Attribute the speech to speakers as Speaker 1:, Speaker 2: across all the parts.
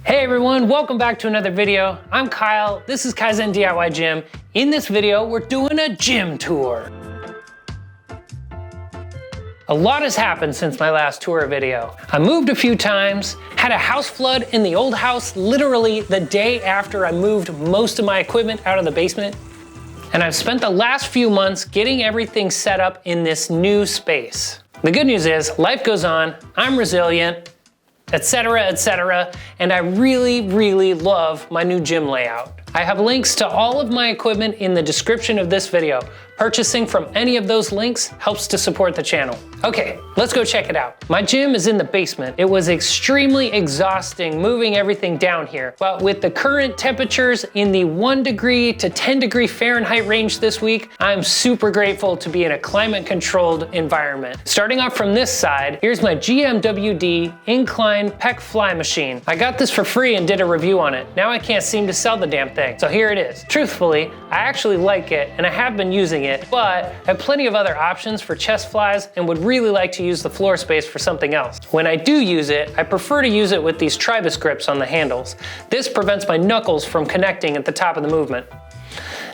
Speaker 1: Hey everyone, welcome back to another video. I'm Kyle, this is Kaizen DIY Gym. In this video, we're doing a gym tour. A lot has happened since my last tour video. I moved a few times, had a house flood in the old house literally the day after I moved most of my equipment out of the basement. And I've spent the last few months getting everything set up in this new space. The good news is, life goes on, I'm resilient, etc., and I really love my new gym layout. I have links to all of my equipment in the description of this video. Purchasing from any of those links helps to support the channel. Okay, let's go check it out. My gym is in the basement. It was extremely exhausting moving everything down here, but with the current temperatures in the 1 degree to 10 degree Fahrenheit range this week, I'm super grateful to be in a climate controlled environment. Starting off from this side, here's my GMWD incline pec fly machine. I got this for free and did a review on it. Now I can't seem to sell the damn thing, so here it is. Truthfully, I actually like it and I have been using it, but I have plenty of other options for chest flies and would really like to use the floor space for something else. When I do use it, I prefer to use it with these Tribus grips on the handles. This prevents my knuckles from connecting at the top of the movement.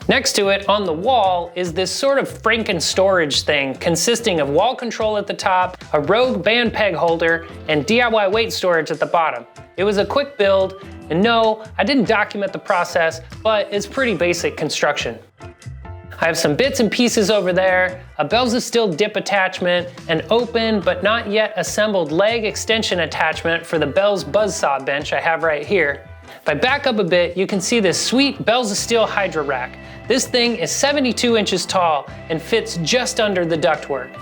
Speaker 1: Next to it, on the wall, is this sort of Franken storage thing consisting of wall control at the top, a Rogue band peg holder, and DIY weight storage at the bottom. It was a quick build, and no, I didn't document the process, but it's pretty basic construction. I have some bits and pieces over there, a bells of steel dip attachment, an open but not yet assembled leg extension attachment for the Bell's buzzsaw bench I have right here. If I back up a bit, you can see this sweet bells of steel Hydra rack. This thing is 72 inches tall and fits just under the ductwork.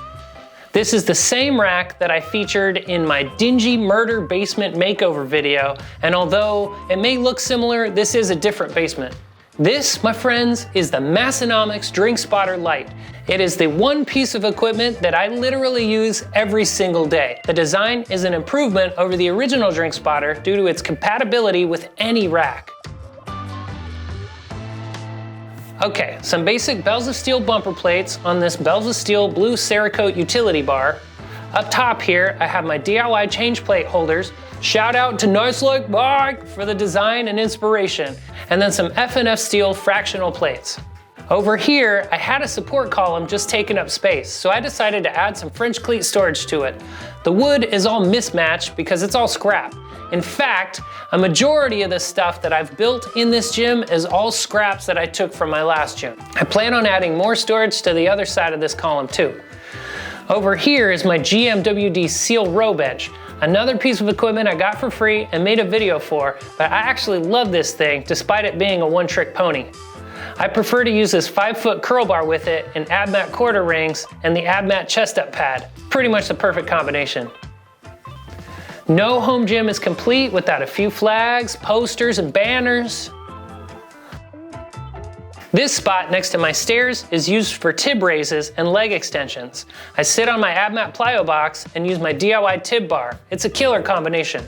Speaker 1: This is the same rack that I featured in my dingy murder basement makeover video, and although it may look similar, this is a different basement. This, my friends, is the Massonomics Drink Spotter Lite. It is the one piece of equipment that I literally use every single day. The design is an improvement over the original Drink Spotter due to its compatibility with any rack. Okay, some basic bells of steel bumper plates on this bells of steel blue Cerakote utility bar. Up top here, I have my DIY change plate holders. Shout out to Nice Like Mike for the design and inspiration. And then some F&F steel fractional plates. Over here, I had a support column just taking up space, so I decided to add some French cleat storage to it. The wood is all mismatched because it's all scrap. In fact, a majority of the stuff that I've built in this gym is all scraps that I took from my last gym. I plan on adding more storage to the other side of this column too. Over here is my GMWD Seal Row Bench, another piece of equipment I got for free and made a video for, but I actually love this thing despite it being a one-trick pony. I prefer to use this 5-foot curl bar with it and AbMat quarter rings and the AbMat chest up pad. Pretty much the perfect combination. No home gym is complete without a few flags, posters, and banners. This spot next to my stairs is used for tib raises and leg extensions. I sit on my AbMat plyo box and use my DIY tib bar. It's a killer combination.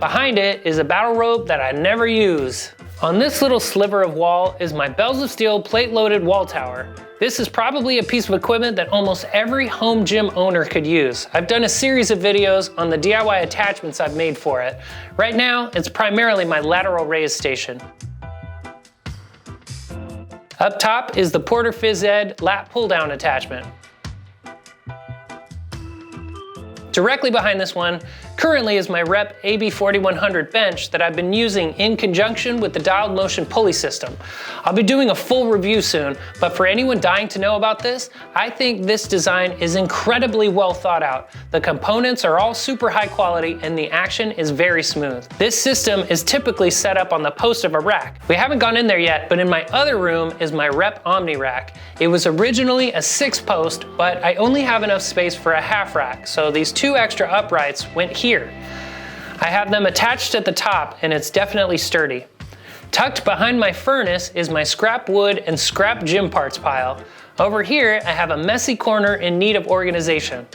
Speaker 1: Behind it is a battle rope that I never use. On this little sliver of wall is my bells of steel plate-loaded wall tower. This is probably a piece of equipment that almost every home gym owner could use. I've done a series of videos on the DIY attachments I've made for it. Right now, it's primarily my lateral raise station. Up top is the Porter Phys Ed lat pull-down attachment. Directly behind this one currently is my Rep AB4100 bench that I've been using in conjunction with the dialed motion pulley system. I'll be doing a full review soon, but for anyone dying to know about this, I think this design is incredibly well thought out. The components are all super high quality and the action is very smooth. This system is typically set up on the post of a rack. We haven't gone in there yet, but in my other room is my Rep Omni rack. It was originally a 6-post, but I only have enough space for a half rack, so these 2 extra uprights went here. I have them attached at the top and it's definitely sturdy. Tucked behind my furnace is my scrap wood and scrap gym parts pile. Over here, I have a messy corner in need of organization.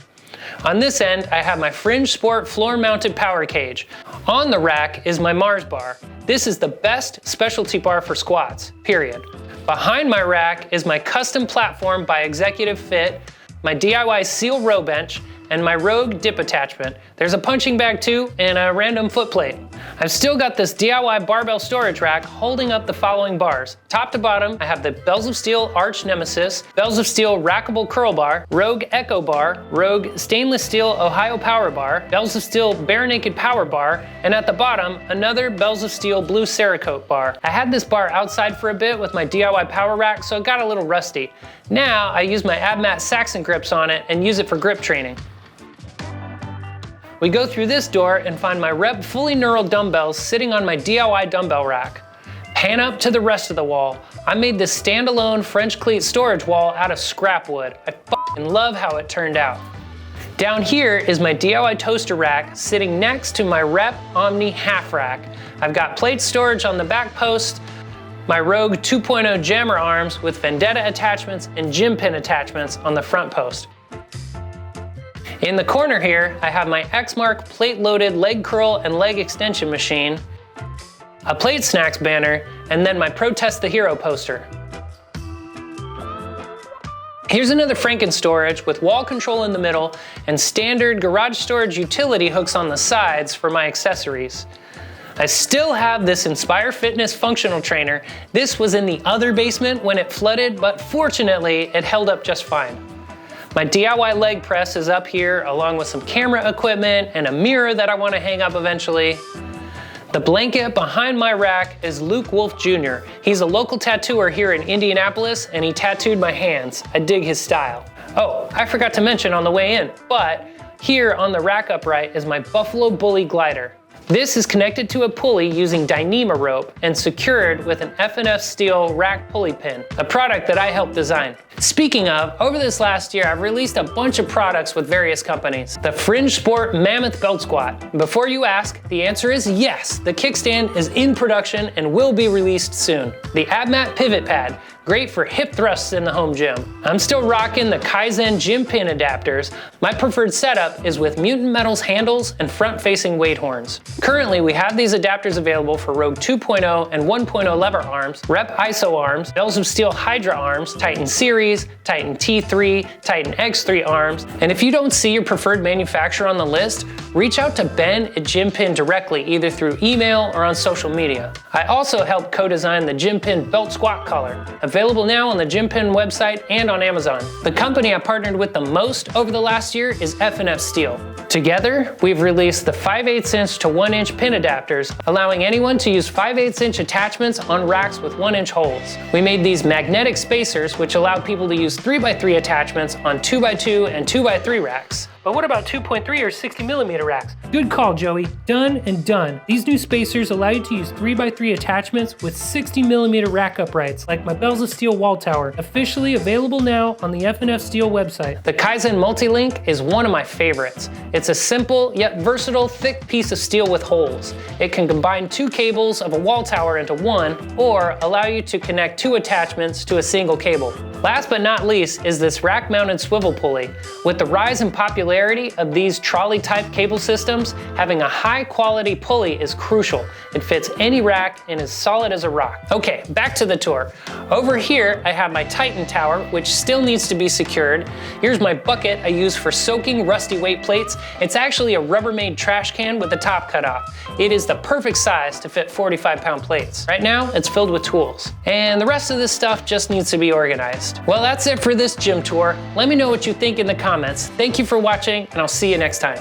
Speaker 1: On this end, I have my Fringe Sport floor-mounted power cage. On the rack is my Mars bar. This is the best specialty bar for squats, period. Behind my rack is my custom platform by Executive Fit, my DIY Seal Row Bench, and my Rogue dip attachment. There's a punching bag too, and a random foot plate. I've still got this DIY barbell storage rack holding up the following bars. Top to bottom, I have the Bells of Steel Arch Nemesis, Bells of Steel Rackable Curl Bar, Rogue Echo Bar, Rogue Stainless Steel Ohio Power Bar, Bells of Steel Bare Naked Power Bar, and at the bottom, another Bells of Steel Blue Cerakote bar. I had this bar outside for a bit with my DIY power rack, so it got a little rusty. Now I use my AbMat Saxon grips on it and use it for grip training. We go through this door and find my Rep fully knurled dumbbells sitting on my DIY dumbbell rack. Pan up to the rest of the wall. I made this standalone French cleat storage wall out of scrap wood. I f***ing love how it turned out. Down here is my DIY toaster rack sitting next to my Rep Omni half rack. I've got plate storage on the back post, my Rogue 2.0 jammer arms with Vendetta attachments and gym pin attachments on the front post. In the corner here, I have my X-Mark plate-loaded leg curl and leg extension machine, a plate snacks banner, and then my Protest the Hero poster. Here's another Franken storage with wall control in the middle and standard garage storage utility hooks on the sides for my accessories. I still have this Inspire Fitness functional trainer. This was in the other basement when it flooded, but fortunately it held up just fine. My DIY leg press is up here along with some camera equipment and a mirror that I want to hang up eventually. The blanket behind my rack is Luke Wolf Jr. He's a local tattooer here in Indianapolis and he tattooed my hands. I dig his style. Oh, I forgot to mention on the way in, but here on the rack upright is my Buffalo Bully glider. This is connected to a pulley using Dyneema rope and secured with an F&F steel rack pulley pin, a product that I helped design. Speaking of, over this last year, I've released a bunch of products with various companies. The Fringe Sport Mammoth Belt Squat. Before you ask, the answer is yes. The kickstand is in production and will be released soon. The AbMat Pivot Pad, great for hip thrusts in the home gym. I'm still rocking the Kaizen gym pin adapters. My preferred setup is with Mutant Metals handles and front-facing weight horns. Currently, we have these adapters available for Rogue 2.0 and 1.0 lever arms, Rep ISO arms, Bells of Steel Hydra arms, Titan Series, Titan T3, Titan X3 arms, and if you don't see your preferred manufacturer on the list, reach out to Ben at Gympin directly, either through email or on social media. I also helped co-design the Gympin belt squat collar, available now on the Gympin website and on Amazon. The company I partnered with the most over the last year is F&F Steel. Together, we've released the 5/8 inch to 1 inch pin adapters, allowing anyone to use 5/8 inch attachments on racks with 1 inch holes. We made these magnetic spacers, which allow people to use 3x3 attachments on 2x2 and 2x3 racks. But what about 2.3 or 60mm racks? Good call, Joey. Done and done. These new spacers allow you to use 3x3 attachments with 60mm rack uprights, like my Bells of Steel wall tower, officially available now on the F&F Steel website. The Kaizen Multilink is one of my favorites. It's a simple yet versatile thick piece of steel with holes. It can combine 2 cables of a wall tower into one, or allow you to connect 2 attachments to a single cable. Last but not least is this rack-mounted swivel pulley. With the rise in popularity of these trolley-type cable systems, having a high-quality pulley is crucial. It fits any rack and is solid as a rock. Okay, back to the tour. Over here, I have my Titan tower, which still needs to be secured. Here's my bucket I use for soaking rusty weight plates. It's actually a Rubbermaid trash can with the top cut off. It is the perfect size to fit 45-pound plates. Right now, it's filled with tools. And the rest of this stuff just needs to be organized. Well, that's it for this gym tour. Let me know what you think in the comments. Thank you for watching, and I'll see you next time.